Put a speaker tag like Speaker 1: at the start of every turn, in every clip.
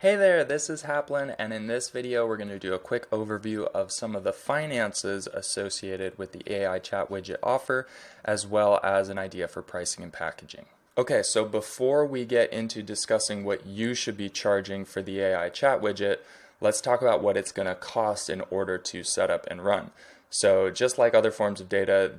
Speaker 1: Hey there, this is Haplin, and in this video we're going to do a quick overview of some of the finances associated with the AI chat widget offer, as well as an idea for pricing and packaging. Okay, so before we get into discussing what you should be charging for the AI chat widget, let's talk about what it's going to cost in order to set up and run. So just like other forms of data,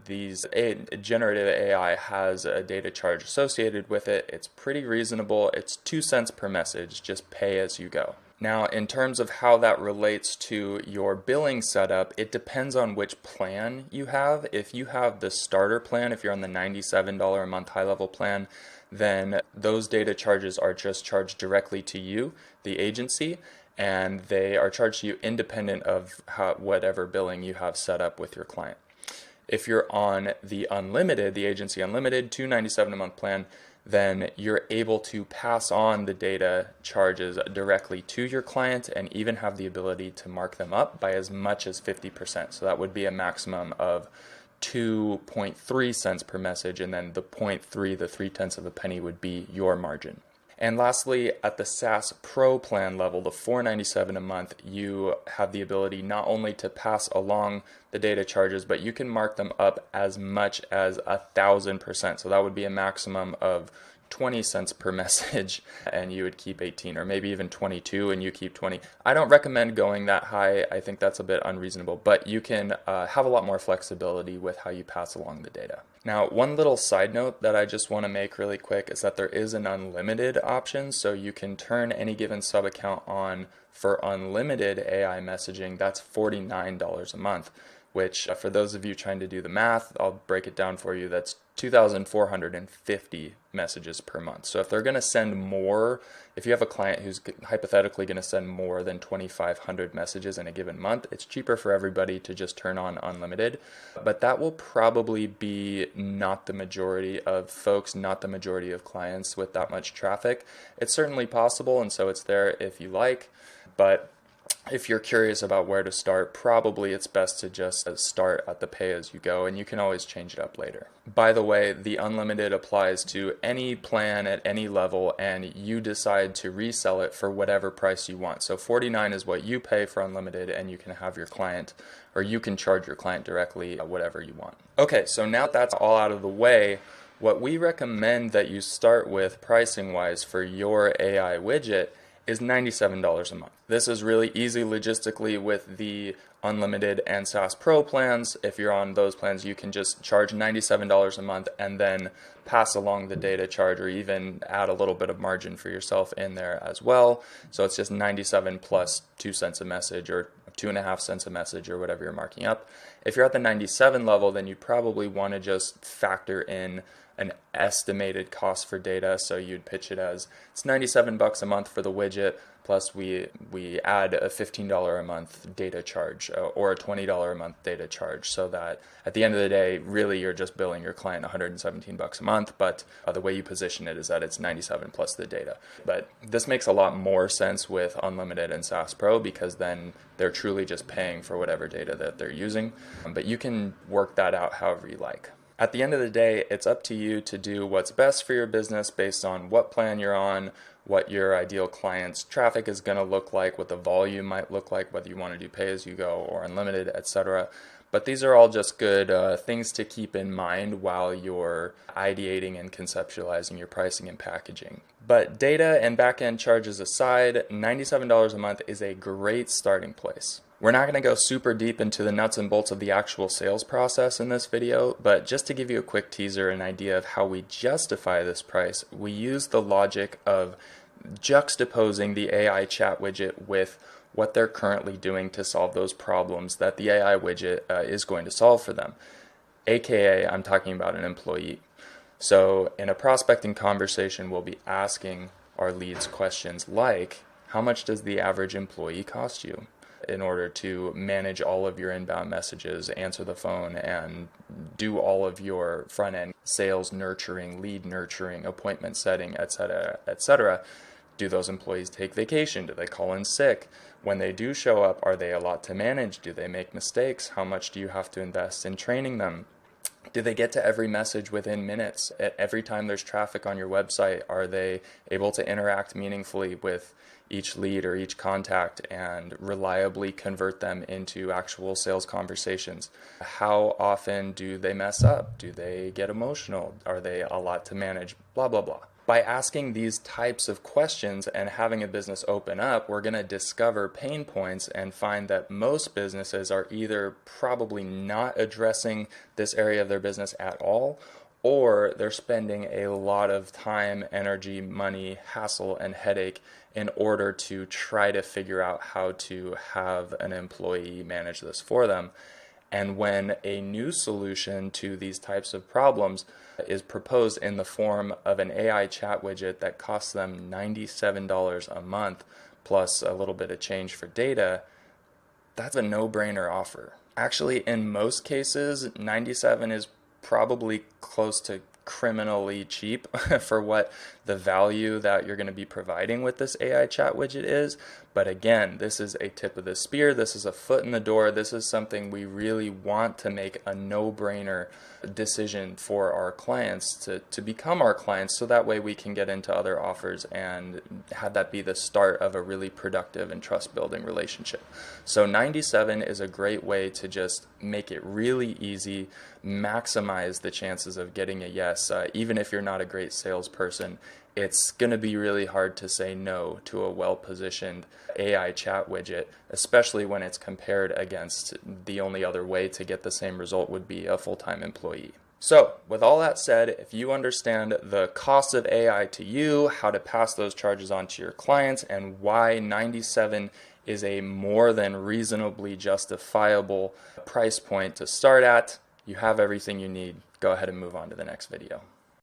Speaker 1: generative AI has a data charge associated with it. It's pretty reasonable. It's 2 cents per message, just pay as you go. Now, in terms of how that relates to your billing setup, it depends on which plan you have. If you have the starter plan, if you're on the $97 a month high-level plan, then those data charges are just charged directly to you, the agency, and they are charged to you independent of whatever billing you have set up with your client. If you're on the unlimited, the agency unlimited, $297 a month plan, then you're able to pass on the data charges directly to your client and even have the ability to mark them up by as much as 50%. So that would be a maximum of 2.3 cents per message, and then the 0.3, the 0.3 of a penny, would be your margin. And lastly, at the SaaS Pro plan level, the $497 a month, you have the ability not only to pass along the data charges, but you can mark them up as much as 1,000%. So that would be a maximum of 20 cents per message, and you would keep 18, or maybe even 22 and you keep 20. I don't recommend going that high. I think that's a bit unreasonable, but you can have a lot more flexibility with how you pass along the data. Now, one little side note that I just want to make really quick is that there is an unlimited option, so you can turn any given sub account on for unlimited AI messaging. That's $49 a month, which for those of you trying to do the math, I'll break it down for you. That's 2,450 messages per month. So if they're going to send more, if you have a client who's hypothetically going to send more than 2,500 messages in a given month, it's cheaper for everybody to just turn on unlimited. But that will probably be not the majority of folks, not the majority of clients with that much traffic. It's certainly possible, and so it's there if you like, but if you're curious about where to start, probably it's best to just start at the pay-as-you-go, and you can always change it up later. By the way, the unlimited applies to any plan at any level, and you decide to resell it for whatever price you want. So $49 is what you pay for unlimited, and you can have your client, or you can charge your client directly whatever you want. Okay, so now that's all out of the way, what we recommend that you start with pricing-wise for your AI widget is $97 a month. This is really easy logistically with the unlimited and SaaS Pro plans. If you're on those plans, you can just charge $97 a month and then pass along the data charge, or even add a little bit of margin for yourself in there as well. So it's just 97 plus 2 cents a message, or 2.5 cents a message, or whatever you're marking up. If you're at the 97 level, then you probably want to just factor in an estimated cost for data. So you'd pitch it as it's $97 a month for the widget, plus we add a $15 a month data charge, or a $20 a month data charge, so that at the end of the day, really you're just billing your client $117 a month, but the way you position it is that it's 97 plus the data. But this makes a lot more sense with Unlimited and SaaS Pro, because then they're truly just paying for whatever data that they're using. But you can work that out however you like. At the end of the day, it's up to you to do what's best for your business based on what plan you're on, what your ideal client's traffic is going to look like, what the volume might look like, whether you want to do pay-as-you-go or unlimited, etc. But these are all just good things to keep in mind while you're ideating and conceptualizing your pricing and packaging. But data and back-end charges aside, $97 a month is a great starting place. We're not going to go super deep into the nuts and bolts of the actual sales process in this video, but just to give you a quick teaser and idea of how we justify this price, we use the logic of juxtaposing the AI chat widget with what they're currently doing to solve those problems that the AI widget is going to solve for them. AKA, I'm talking about an employee. So in a prospecting conversation, we'll be asking our leads questions like, how much does the average employee cost you in order to manage all of your inbound messages, answer the phone, and do all of your front-end sales nurturing, lead nurturing, appointment setting, etc., etc. Do those employees take vacation? Do they call in sick? When they do show up, are they a lot to manage? Do they make mistakes? How much do you have to invest in training them? Do they get to every message within minutes? Every time there's traffic on your website, are they able to interact meaningfully with each lead or each contact and reliably convert them into actual sales conversations? How often do they mess up? Do they get emotional? Are they a lot to manage? Blah, blah, blah. By asking these types of questions and having a business open up, we're going to discover pain points and find that most businesses are either probably not addressing this area of their business at all, or they're spending a lot of time, energy, money, hassle, and headache in order to try to figure out how to have an employee manage this for them. And when a new solution to these types of problems is proposed in the form of an AI chat widget that costs them $97 a month plus a little bit of change for data, that's a no-brainer offer. Actually, in most cases, 97 is probably close to criminally cheap for what the value that you're going to be providing with this AI chat widget is. But again, this is a tip of the spear. This is a foot in the door. This is something we really want to make a no-brainer decision for our clients to become our clients, so that way we can get into other offers and have that be the start of a really productive and trust building relationship. So 97 is a great way to just make it really easy, maximize the chances of getting a yes. Even if you're not a great salesperson, it's going to be really hard to say no to a well-positioned AI chat widget, especially when it's compared against the only other way to get the same result would be a full-time employee. So, with all that said, if you understand the cost of AI to you, how to pass those charges on to your clients, and why 97 is a more than reasonably justifiable price point to start at, you have everything you need. Go ahead and move on to the next video.